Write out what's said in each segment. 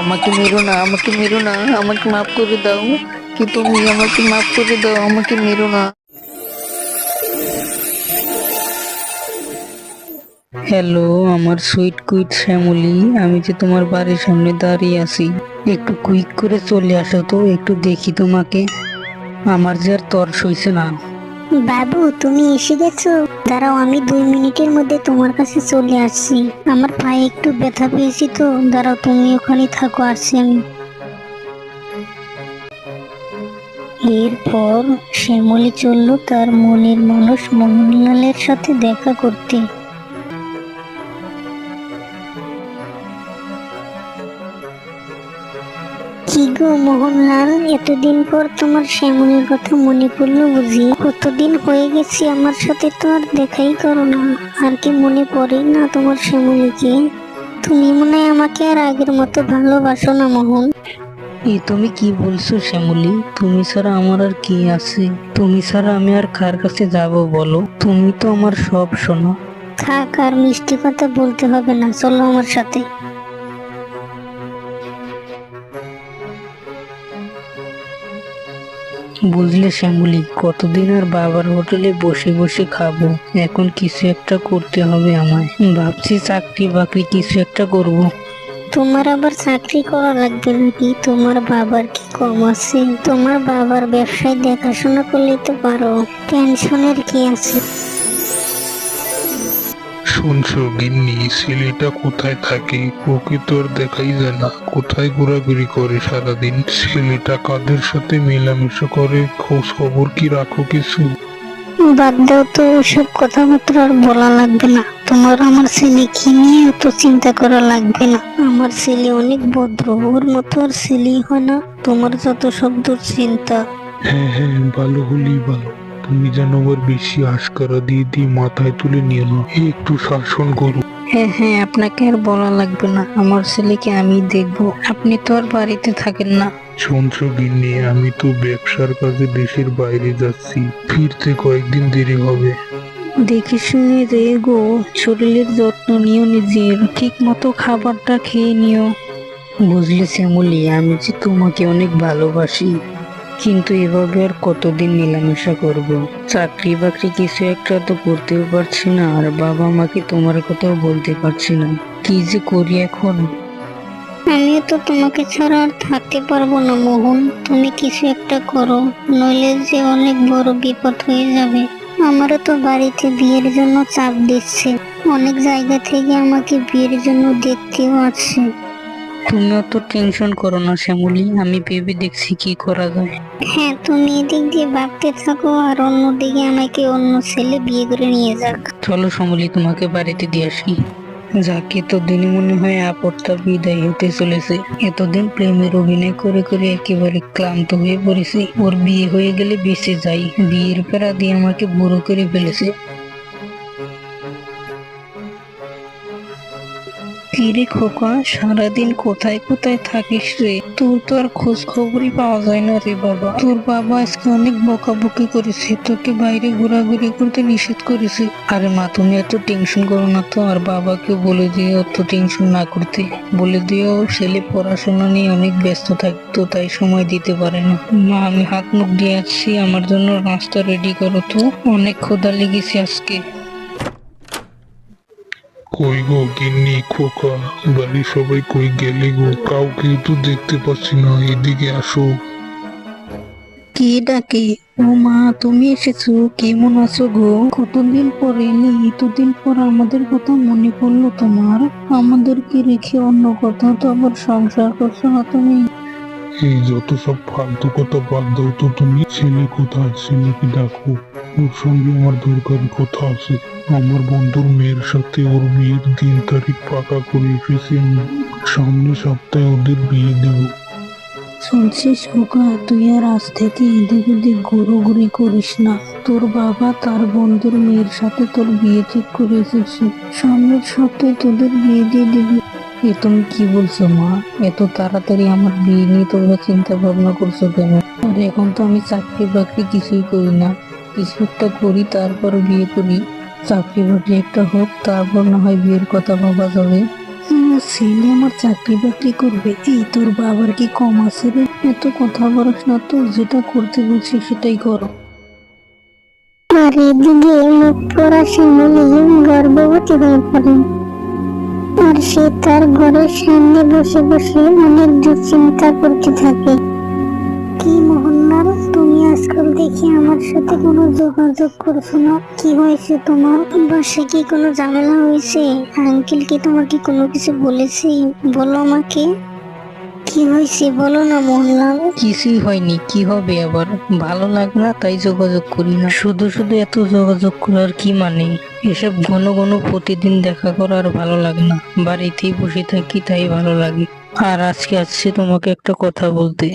আমাকে মেরো না, আমাকে মেরো না, আমাকে মাফ করে দাও। কি তুমি আমাকে মাফ করে দাও, আমাকে মেরো না। হ্যালো আমার সুইট কুইট শ্যামলি, আমি যে তোমার বাড়ির সামনে দাঁড়িয়ে আছি, একটু কুইক করে চলে আসো তো, একটু দেখি তোমাকে। আমার যে আর তর সইছে না। বাবু, তুমি এসে গেছো? দাঁড়াও, আমি 2 মিনিটের মধ্যে তোমার কাছে চলে আসছি। আমার পায়ে একটু ব্যথা পেয়েছি তো, দাঁড়াও, তুমি ওখানে থাকো, আসছি আমি। এরপর শ্যামলী চলল তার মনের মানুষ মোহনলালের সাথে দেখা করতে। কি গো মোহনলাল, এতদিন পর তোমার শ্যামলীর কথা মনে পড়লো বুঝি? কতদিন হয়ে গেছে আমার সাথে তো আর দেখাই করো না। আর কি মনে পড়ে না তোমার শ্যামলীকে? তুমি মনে হয় আমাকে আর আগের মতো ভালোবাসো না মোহন। তুমি কি বলছো শ্যামলী? তুমি ছাড়া আমার আর কি আছে? তুমি ছাড়া আমি আর কার কাছে যাব বলো? তুমি তো আমার সব, শোনো। থাক, আর মিষ্টি কথা বলতে হবে না, চলো আমার সাথে। বুঝলে শ্যামলী, কতদিন আর বাবার হোটেলে বসে বসে খাবো? এখন কিছু একটা করতে হবে আমায়। ভাবছি চাকরি বাকরি কিছু একটা করব। তোমার আবার চাকরি করা লাগবে নাকি? তোমার বাবার কি কম আছে? তোমার বাবার ব্যবসায় দেখাশোনা করলেই তো পারো, টেনশনের কি আছে? শুনছো গিন্নি, ছেলেটা কোথায় থাকে? ওকে তো আর দেখাই যায় না। কোথায় ঘোরাঘুরি করে সারাদিন? ছেলেটা কাদের সাথে মেলামেশা করে? খোঁজ খবর কি রাখো কিছু? বাদ দাও তো, ওসব কথাবার্তা আর বলা লাগবে না। তোমার আমার ছেলেকে নিয়ে অত চিন্তা করা লাগবে না। আমার ছেলে অনেক ভদ্র, ওর মতো আর ছেলেই হয় না। তোমার যত সব দুশ্চিন্তা। হ্যাঁ হ্যাঁ, ভালো হলেই ভালো। তুমি যেন আবার বেশি আশকারা দিয়ে দিয়ে মাথায় তুলে নিও না। একটু শাসন করো। হ্যাঁ হ্যাঁ, আপনাকে আর বলা লাগবে না, আমার ছেলেকে আমি দেখবো। আপনি তো আর বাড়িতে থাকেন না। শুনছো গিন্নি, আমি তো ব্যবসার কাজে দেশের বাইরে যাচ্ছি। ফিরতে কয়েকদিন দেরি হবে। দেখে শুনে রে গো, শরীরের যত্ন নিও, নিজের ঠিক মতো খাবারটা খেয়ে নিও। বুঝলে শ্যামলী, আমি যে তোমাকে অনেক ভালোবাসি, কিন্তু এভাবে আর কতদিন মেলামেশা করব? চাকরি বাকরি কিছু একটা তো করতেও পারছি না, আর বাবা মাকে তোমার কথাও বলতে পারছি না। কি যে করি এখন। আমিও তো তোমাকে ছাড়া আর থাকতে পারবো না মোহন। তুমি কিছু একটা করো, নইলে যে অনেক বড় বিপদ হয়ে যাবে। আমারও তো বাড়িতে বিয়ের জন্য চাপ দিচ্ছে, অনেক জায়গা থেকে আমাকে বিয়ের জন্য দেখতেও আসছে। তুমি অত টেনশন করো না শ্যামলী, আমি ভেবে দেখছি কি করা যায়। হ্যাঁ, তুমি এদিক দিয়ে ভাবতে থাকো, আর অন্যদিকে আমাকে অন্য ছেলে বিয়ে করে নিয়ে যাক। চলো শ্যামলী, তোমাকে বাড়িতে দিয়ে আসি। যাকে এতদিনে মনে হয় আপদটা বিদায় হতে চলেছে। এতদিন প্রেমের অভিনয় করে করে একেবারে ক্লান্ত হয়ে পড়েছি। ওর বিয়ে হয়ে গেলে বেঁচে যাই, বিয়ের প্যারা দিয়ে আমাকে বুড়ো করে ফেলেছে। কিরে খোকা, সারাদিন কোথায় কোথায় থাকিস রে? তোর তো আর খোঁজ খবরই পাওয়া যায় না রে বাবা। তোর বাবা আজকে অনেক বকাবকি করেছে, তোকে বাইরে ঘোরাঘুরি করতে নিষেধ করেছে। আরে মা, তুমি এত টেনশন করো না তো, আর বাবাকে বলে দিও অত টেনশন না করতে। বলে দিও ছেলে পড়াশোনা নিয়ে অনেক ব্যস্ত থাকতো, তাই সময় দিতে পারে না। মা, আমি হাত মুখ দিয়ে আসছি, আমার জন্য নাস্তা রেডি করো তো, অনেক ক্ষুধা লেগেছে আজকে। কই গো গিন্নি, খোকা, বাড়ির সবাই কই গেলে গো? কাউকে তো দেখতে পাচ্ছি না, এদিকে আসো। কে ডাকে? ও মা, তুমি এসেছো? কেমন আছো গো? কতদিন পর এলে, এতদিন পর আমাদের কথা মনে পড়লো তোমার? আমাদেরকে রেখে অন্য কোথাও তো আবার সংসার করছো না তুমি? এই যত সব ফালতু কথা বাদ দাও তো তুমি। ছেলে কোথায়? ছেলেকে ডাকো, ওর সঙ্গে আমার দরকারি কথা আছে। আমার বন্ধুর মেয়ের সাথে ওর বিয়ের দিন তারিখ পাকা করে এসেছি আমি। সামনের সপ্তাহে ওদের বিয়ে দেবো। শুনছিস খোকা, তুই আর আজ থেকে এদিক ওদিক ঘোরাঘুরি করিস না। তোর বাবা তার বন্ধুর মেয়ের সাথে তোর বিয়ে ঠিক করে এসেছে, সামনের সপ্তাহে তোদের বিয়ে দিয়ে দিবি। এ তুমি কি বলছো মা? এত তাড়াতাড়ি আমার বিয়ে নিয়ে তোমরা চিন্তা ভাবনা করছো কেন? আর এখন তো আমি চাকরি বাকরি কিছুই করি না, কিছু একটা করি তারপর বিয়ে করি। চাকরি বাকরি একটা হোক, তারপর না হয় বিয়ের কথা ভাবা যাবে। ছেলে আমার চাকরি বাকরি করবে, এই তোর বাবার কি কম আছে রে? এত কথা বলিস না তো, যেটা করতে বলছি সেটাই করো। আর এদিকে মুখ পড়া শিমুলি গর্ভবতী হয়ে পড়ে। আর সে তার ঘরের সামনে বসে বসে অনেক দুশ্চিন্তা করতে থাকে। কি মোহনলাল, তুমি আজকাল দেখি আমার সাথে কোনো যোগাযোগ করছো না, কি হয়েছে তোমার? বাসায় কি কোনো ঝামেলা হয়েছে? আঙ্কেল কি তোমাকে কোনো কিছু বলেছে? বলো আমাকে, কি হয়েছে বলো না মোহনলাল। কিছুই হয়নি, কি হবে আবার? ভালো লাগে না তাই যোগাযোগ করি না। শুধু শুধু এত যোগাযোগ করার কি মানে? এসব ঘন ঘন প্রতিদিন দেখা করা আর ভালো লাগে না, বাড়িতেই বসে থাকি তাই ভালো লাগে। আর আজকে আসছে তোমাকে একটা কথা বলতে।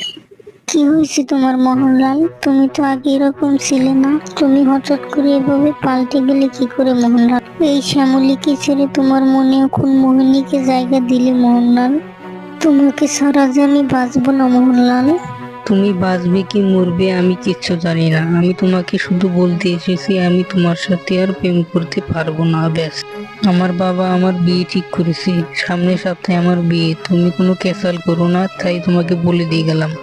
কি হয়েছে তোমার মোহনলাল? তুমি তো আগে এরকম ছিলে না, তুমি হঠাৎ করে এভাবে পাল্টে গেলে কি করে মোহনলাল? এই শ্যামলীকে ছেড়ে তোমার মনে এখন মোহিনীকে জায়গা দিলে মোহনলাল। তোমাকে ছাড়া যে আমি বাঁচবো না মোহনলাল। তুমি বাঁচবে কি মরবে আমি কিচ্ছু জানি না, আমি তোমাকে শুধু বলতে এসেছি আমি তোমার সাথে আর প্রেম করতে পারবো না, ব্যাস। আমার বাবা আমার বিয়ে ঠিক করেছে, সামনের সপ্তাহে আমার বিয়ে, তুমি কোনো ক্যাসাল করো না, তাই তোমাকে বলে দিয়ে গেলাম।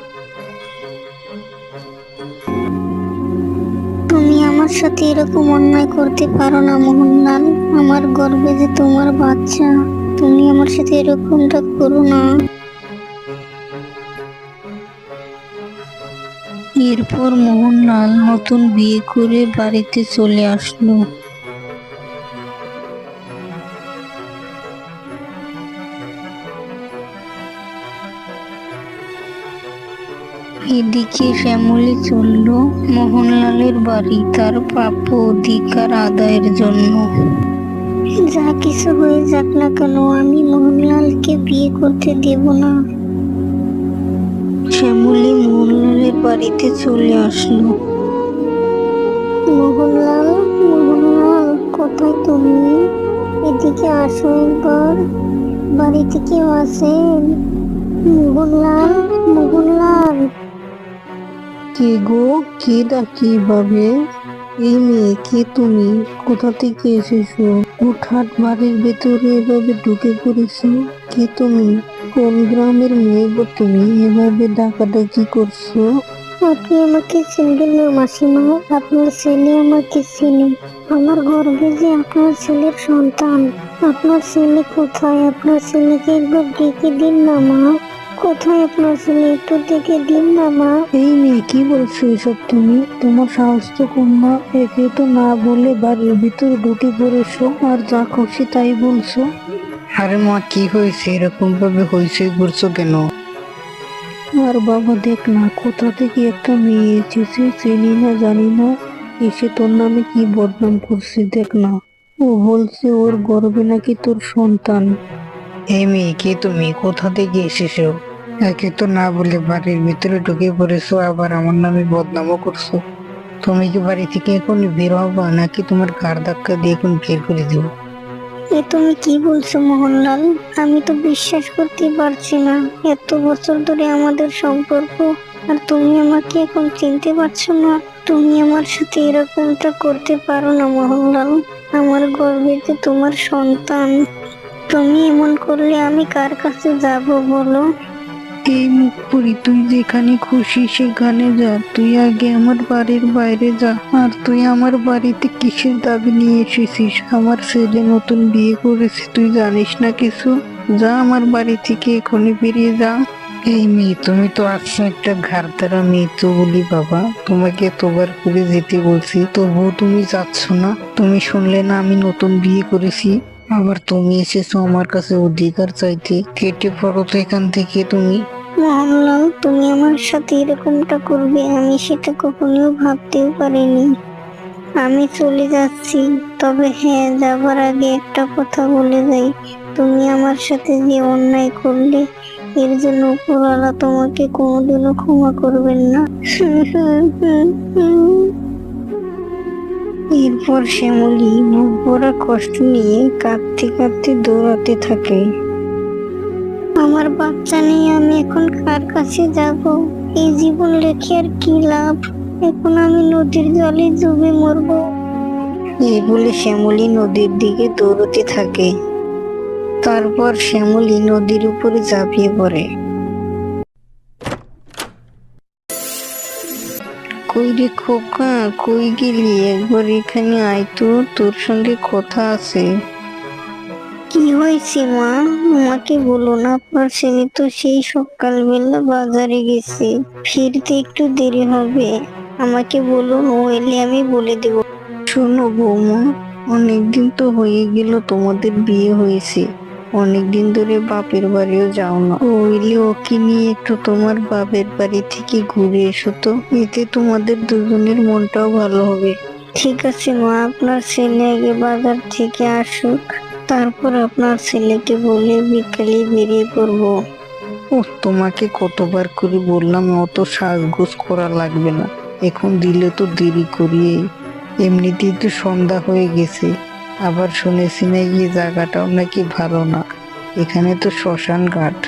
তুমি আমার সাথে এরকম অন্যায় করতে পারো না মোহনলাল। আমার গর্বে যে তোমার বাচ্চা, তুমি আমার সাথে এরকমটা করো না। এরপর মোহনলাল নতুন বিয়ে করে বাড়িতে চলে আসলো। এদিকে শ্যামলী চলল মোহনলালের বাড়ি তার প্রাপ্য অধিকার আদায়ের জন্য। যা কিছু হয়ে যাক না কেন, আমি মোহনলালকে বিয়ে করতে দেব না। শ্যামলী মোহনলালের বাড়িতে চলে আসলো। মোহনলাল, মোহনলাল, কোথায় তুমি? এদিকে আসো একবার, বাড়িতে কেউ আছেন? মোহনলাল, মোহনলাল। কে গো, কে ডাকি ভাবে? এই মেয়ে, কে তুমি? কোথা থেকে এসেছো? হুটহাট বাড়ির ভেতরে এভাবে ঢুকে পড়েছো? কে তুমি? কোন গ্রামের মেয়ে গো তুমি, এভাবে ডাকাডাকি করছো? আপনি আমাকে চিনবেন না মাসিমা, আপনার ছেলে আমাকে চিনে। আমার গর্ভে যে আপনার ছেলের সন্তান। আপনার ছেলে কোথায়? আপনার ছেলেকে একবার ডেকে দিন না মা। কোথায় আপনার ছেলে? একটু ডেকে দিন না মা। এই মেয়ে, কি বলছো এসব তুমি? তোমার সাহস তো কম না, একে তো না বলে বাড়ির ভিতরে ঢুকে পড়েছো আর যা খুশি তাই বলছো। আরে মা, কি হয়েছে? এরকম ভাবে হয়েছে করছো কেন? আর বাবা দেখ না, কোথা থেকে একটা মেয়ে এসেছে, চিনি না জানি না, এসে তোর নামে কি বদনাম করছে দেখ না। ও বলছে ওর গর্ভে নাকি তোর সন্তান। এই মেয়ে, কে তুমি? কোথা থেকে এসেছো? একে তো না বলে বাড়ির ভিতরে ঢুকে পড়েছো, আবার আমার নামে বদনামও করছো। তুমি কি বাড়ি থেকে এখন বের হবা, নাকি তোমার ঘাড় ধাক্কা দিয়ে এখন বের করে দেবো? এ তুমি কি বলছো মোহনলাল? আমি তো বিশ্বাস করতে পারছি না, এত বছর ধরে আমাদের সম্পর্ক, আর তুমি আমাকে এখন চিনতে পারছো না? তুমি আমার সাথে এরকমটা করতে পারো না মোহনলাল। আমার গর্ভে যে তোমার সন্তান, তুমি এমন করলে আমি কার কাছে যাব বলো? এই মুখ পুরি, তুই যেখানে খুশি সেখানে যা, তুই আগে আমার বাড়ির বাইরে যা। আর তুই আমার বাড়িতে কিসের দাবি নিয়ে এসেছিস? আমার ছেলে নতুন বিয়ে করেছে, তুই জানিস না কিছু? যা আমার বাড়ি থেকে এখনই বেরিয়ে যা। এই মেয়ে, তুমি তো আছো একটা ঘাড়তারা মেয়ে তো বলি বাবা, তোমাকে এতবার করে যেতে বলছি তবুও তুমি যাচ্ছ না। তুমি শুনলে না আমি নতুন বিয়ে করেছি, আবার তুমি এসেছো আমার কাছে অধিকার চাইতে। কেটে পড়ো তো এখান থেকে তুমি। মোহনলাল, তুমি আমার সাথে এরকমটা করবে আমি সেটা কখনো ভাবতেও পারিনি। আমি চলে যাচ্ছি, তবে হ্যাঁ, যাবার আগে একটা কথা বলে যাই। তুমি আমার সাথে যে অন্যায় করলে, এর জন্য উপরওয়ালা তোমাকে কোনোদিনও ক্ষমা করবেন না। এরপর শ্যামলী বুক ভরা কষ্ট নিয়ে কাঁদতে কাঁদতে দৌড়াতে থাকে। আমার বাচ্চা নিয়ে আমি এখন কার কাছে যাব? এই জীবন রেখে আর কি লাভ? এখন আমি নদীর জলে ডুবে মরবো। এই বলে শ্যামলী নদীর দিকে দৌড়তে থাকে। তারপর শ্যামলী নদীর উপরে ঝাঁপিয়ে পড়ে। কই রে খোকা, কই গেলি? একবার এখানে আয় তো, তোর সঙ্গে কথা আছে। কি হয়েছে মা? আমাকে বলো না, আপনার ছেলে তো সেই সকালবেলা বাজারে গেছে, ফিরতে একটু দেরি হবে। আমাকে বলুন, ও এলে আমি বলে দেব। শোনো বৌমা, অনেকদিন তো হয়ে গেল তোমাদের বিয়ে হয়েছে, অনেকদিন ধরে বাপের বাড়িও যাও না। ও এলে ওকে নিয়ে একটু তোমার বাপের বাড়ি থেকে ঘুরে এসো তো, এতে তোমাদের দুজনের মনটাও ভালো হবে। ঠিক আছে মা, আপনার ছেলে আগে বাজার থেকে আসুক, তারপর আপনার ছেলেকে বলে বিকালে বেরিয়ে পড়বো। ও, তোমাকে কতবার করে বললাম অত সাজগোজ করা লাগবে না, এখন দিলে তো দেরি করিয়ে। এমনিতেই তো সন্ধ্যা হয়ে গেছে, আবার শুনেছি না এই জায়গাটাও নাকি ভালো না, এখানে তো শ্মশান ঘাট।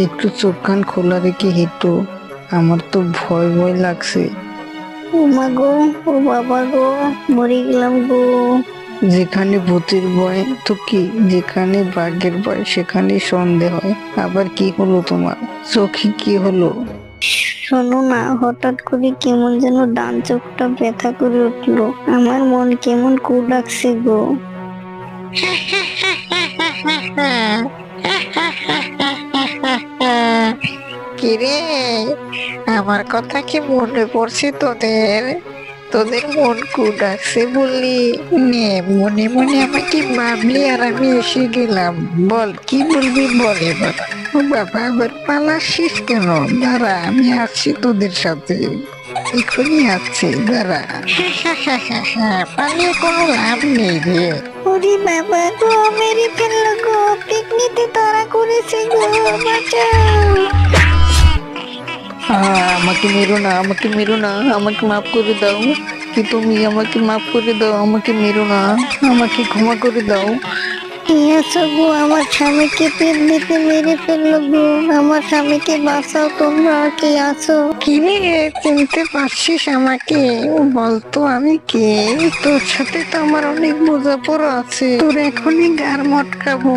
একটু চোখ কান খোলা রেখে হেঁটো, আমার তো ভয় ভয় লাগছে। ও মা গো, ও বাবা গো, মরে গেলাম গো। যেখানে ভূতের ভয় তো কি, যেখানে বাঘের ভয় সেখানে সন্দেহ হয়। আবার কি হলো তোমার চোখে, কি হলো? শোনো না, হঠাৎ করে কেমন যেন ডান চোখটা ব্যথা করে উঠলো, আমার মন কেমন কু ডাকছে গো। কিরে, আমার কথা কি মনে পড়ছে তোদের? তোদের মন কু ডাকছে বললি, নে মনে মনে আমাকে ভাবলি আর আমি এসে গেলাম। বল কি বলবি, বল এবার। ও বাবা, আবার পালাচ্ছিস কেন? দাঁড়া, আমি আছি তোদের সাথে, এখনই আসছি, দাঁড়া। পালিয়ে কোনো লাভ নেই রে। ওরে বাবা গো, মেরে ফেললো গো, পিকনিতে তাড়া করেছে গো, বাঁচাও। আমাকে মেরো না, আমাকে মেরো না, আমাকে মাফ করে দাও। কি তুমি আমাকে মাফ করে দাও, আমাকে মেরো না, আমাকে ক্ষমা করে দাও। কে আছো গো? আমার স্বামীকে পিকনিতে মেরে ফেললো গো, আমার স্বামীকে বাঁচাও, তোমরা কে আছো? কিরে, চিনতে পারছিস আমাকে? বলতো আমি কে? তোর সাথে তো আমার অনেক বোঝাপড়া আছে, তোর এখনই গার মটকাবো।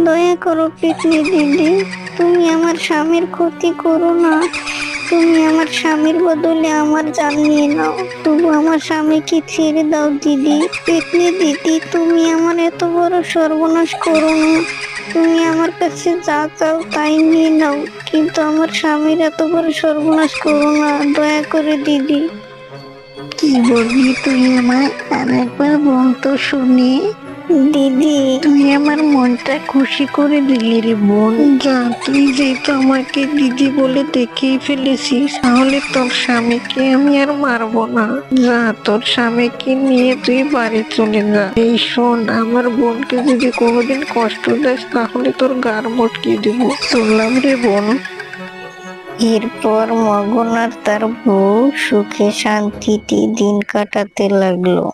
দয়া করো পিকনি দিদি, তুমি আমার স্বামীর ক্ষতি করো না, তুমি আমার স্বামীর বদলে আমার জান নিয়ে নাও, তবু আমার স্বামীকে ছেড়ে দাও দিদি। পিকনি দিদি, তুমি আমার এত বড় সর্বনাশ করো না, তুমি আমার কাছে যা চাও তাই নিয়ে নাও, কিন্তু আমার স্বামীর এত বড় সর্বনাশ করো না, দয়া করে দিদি। কি বলবি তুই আমায়? আর একবার বল তো শুনি। দিদি, তুই আমার মনটা খুশি করে দিলি রে বোন। যা, তুই যেহেতু আমাকে দিদি বলে দেখেই ফেলেছিস, তাহলে তোর স্বামীকে আমি আর মারবো না। যা, তোর স্বামীকে নিয়ে তুই বাড়ি চলে যা। এই শোন, আমার বোনকে যদি কোনোদিন কষ্ট দেস তাহলে তোর গার মটকে দিব। চললাম রে বোন। এরপর মগন আর তার বউ সুখে শান্তিতে দিন কাটাতে লাগলো।